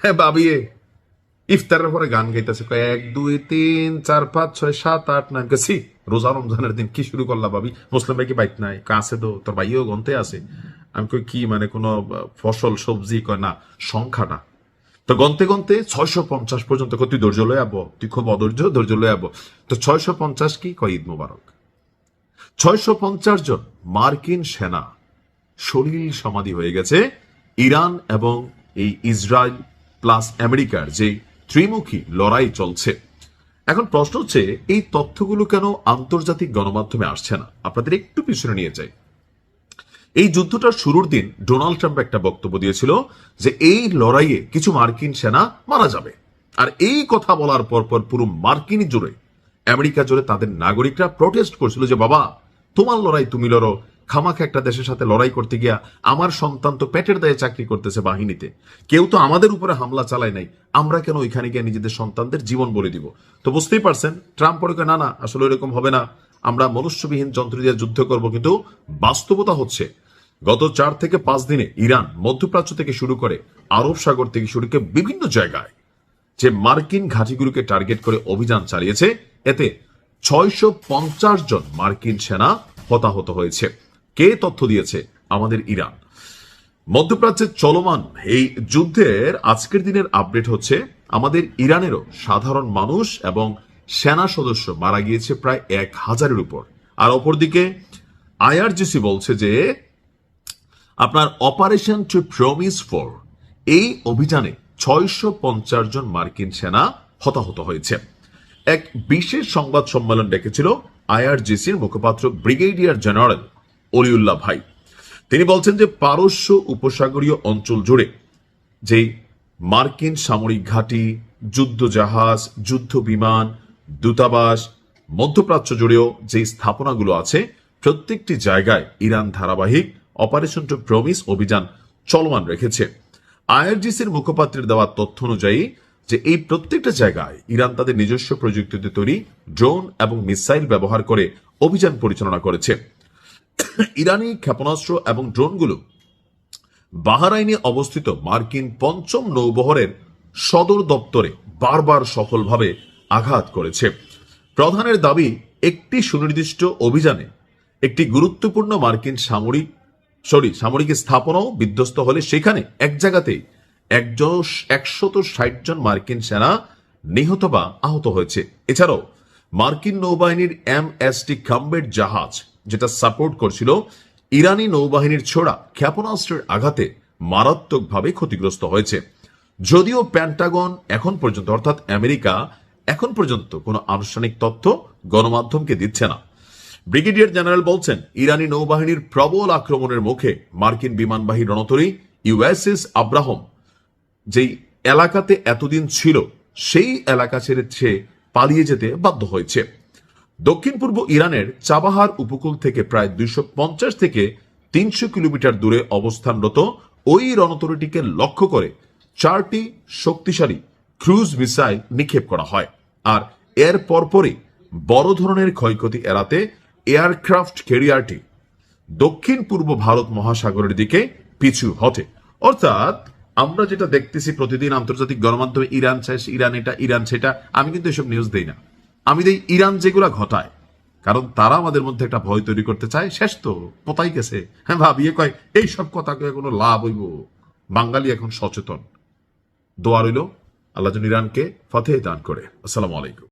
হ্যাঁ ভাবি, ইফতারের পরে গান গাইতেছে, 1 2 3 4 5 6 7 8 9। কাছি রোজা রমজানের দিন কি শুরু করলা ভাবি? মুসলিম ভাই কি বাইক নাই? কাছে তো তোর ভাইও গন্তে আছে। আমি কই কি মানে কোন ফসল সবজি? কয় না, সংখ্যাটা। তো গন্তে গন্তে 650 পর্যন্ত। তুই ধৈর্য লয়ে আবো, তুই খুব ধৈর্য লয়ে আবো। তো 650 কি কয়? ঈদ মোবারক। 650 জন মার্কিন সেনা সলিল সমাধি হয়ে গেছে ইরান এবং এই ইসরায়েল প্লাস আমেরিকার যে ত্রিমুখী লড়াই চলছে। এখন প্রশ্ন হচ্ছে, এই তথ্যগুলো কেন আন্তর্জাতিক গণমাধ্যমে আসছে না? আপনাদের একটু পিছনে নিয়ে যাই। এই যুদ্ধটার শুরুর দিন ডোনাল্ড ট্রাম্প একটা বক্তব্য দিয়েছিল যে এই লড়াইয়ে কিছু মার্কিন সেনা মারা যাবে। আর এই কথা বলার পর পুরো মার্কিন জুড়ে, আমেরিকা জুড়ে তাদের নাগরিকরা প্রটেস্ট করছিল যে বাবা, তোমার লড়াই তুমি লড়ো, খামাখা একটা দেশের সাথে লড়াই করতে গিয়া আমার সন্তান তো পেটের দায়ে চাকরি করতেছে বাহিনীতে, কেউ তো আমাদের উপরে হামলা চালায় নাই, আমরা কেন ওইখানে গিয়ে নিজেদের সন্তানদের জীবন বলে দিব? তো বুঝতেই পারছেন ট্রাম্প পরে না না, আসলে এরকম হবে না, আমরা মনুষ্যবিহীন যন্ত্র দিয়ে যুদ্ধ করব। কিন্তু বাস্তবতা হচ্ছে গত 4 থেকে 5 দিনে ইরান মধ্যপ্রাচ্য থেকে শুরু করে আরব সাগর থেকে শুরু করে বিভিন্ন জায়গায় যে মার্কিন ঘাঁটিগুলোকে টার্গেট করে অভিযান চালিয়েছে, এতে 650 জন মার্কিন সেনা হতাহত হয়েছে। কে তথ্য দিয়েছে? আমাদের ইরান। মধ্যপ্রাচ্যের চলমান এই যুদ্ধের আজকের দিনের আপডেট হচ্ছে, আমাদের ইরানেরও সাধারণ মানুষ এবং সেনা সদস্য মারা গিয়েছে প্রায় 1000-এর উপর। আর অপরদিকে আইআরজিসি বলছে যে আপনার অপারেশন টু প্রমিস 4 এই অভিযানে 650 জন মার্কিন সেনা হতাহত হয়েছে। এক বিশেষ সংবাদ সম্মেলন ডেকেছিল আইআরজিসির মুখপাত্র ব্রিগেডিয়ার জেনারেল অলিউল্লাহ ভাই। তিনি বলছেন যে পারস্য উপসাগরীয় অঞ্চল জুড়ে যেই মার্কিন সামরিক ঘাঁটি, যুদ্ধ জাহাজ, যুদ্ধ বিমান, দূতাবাস, মধ্যপ্রাচ্য জুড়েও যে স্থাপনাগুলো আছে, প্রত্যেকটি জায়গায় ইরান ধারাবাহিক অপারেশন টু প্রমিস অভিযান চলমান রেখেছে। আইআরজিসির মুখপাত্রের দেওয়া তথ্য অনুযায়ী যে এই প্রত্যেকটা জায়গায় ইরান তাদের নিজস্ব প্রযুক্তিতে তৈরি ড্রোন এবং মিসাইল ব্যবহার করে অভিযান পরিচালনা করেছে। ইরানি ক্ষেপণাস্ত্র এবং ড্রোনগুলো বাহরাইনে অবস্থিত মার্কিন 5ম নৌবহরের সদর দপ্তরে বারবার সফলভাবে আঘাত করেছে। প্রধানের দাবি, একটি সুনির্দিষ্ট অভিযানে একটি গুরুত্বপূর্ণ মার্কিন সামরিক স্থাপনাও বিধ্বস্ত হলে সেখানে এক জায়গাতেই 160 জন মার্কিন সেনা নিহত বা আহত হয়েছে। এছাড়াও মার্কিন নৌবাহিনীর MST কমব্যাট জাহাজ, যেটা সাপোর্ট করছিল ইরানি নৌবাহিনীর ছোড়া ক্ষেপণাস্ত্রের আঘাতে, মারাত্মকভাবে ক্ষতিগ্রস্ত হয়েছে। যদিও পেন্টাগন এখন পর্যন্ত, অর্থাৎ আমেরিকা এখন পর্যন্ত কোনো আনুষ্ঠানিক তথ্য গণমাধ্যমকে দিচ্ছে না। ব্রিগেডিয়ার জেনারেল বলছেন, ইরানি নৌবাহিনীর প্রবল আক্রমণের মুখে মার্কিন বিমানবাহী রণতরী USS আব্রাহাম যেই এলাকাতে এতদিন ছিল, সেই এলাকা ছেড়ে পালিয়ে যেতে বাধ্য হয়েছে। দক্ষিণ পূর্ব ইরানের চাবাহার উপকূল থেকে প্রায় 250 থেকে 300 কিলোমিটার দূরে অবস্থানরত ওই রণতরীটিকে লক্ষ্য করে 4টি শক্তিশালী ক্রুজ মিসাইল নিক্ষেপ করা হয়। আর এর পরপরই বড় ধরনের ক্ষয়ক্ষতি এড়াতে এয়ারক্রাফট ক্যারিয়ারটি দক্ষিণ পূর্ব ভারত মহাসাগরের দিকে পিছু হটে। অর্থাৎ আমরা যেটা দেখতেছি প্রতিদিন আন্তর্জাতিক গণমাধ্যমে, ইরান শেষ, ইরান এটা, ইরান সেটা, আমি কিন্তু এসব নিউজ দেই না। আমি দেই ইরান যেগুলা ঘটায়, কারণ তারা আমাদের মধ্যে একটা ভয় তৈরি করতে চায়। শেষ তো পোতাই গেছে। হ্যাঁ ভাবিয়ে কয় এইসব কথা কয়ে কোনো লাভ হইব? বাঙালি এখন সচেতন। দোয়া রইল, আল্লাহ যেন ইরানকে ফতেহ দান করে। আসসালামু আলাইকুম।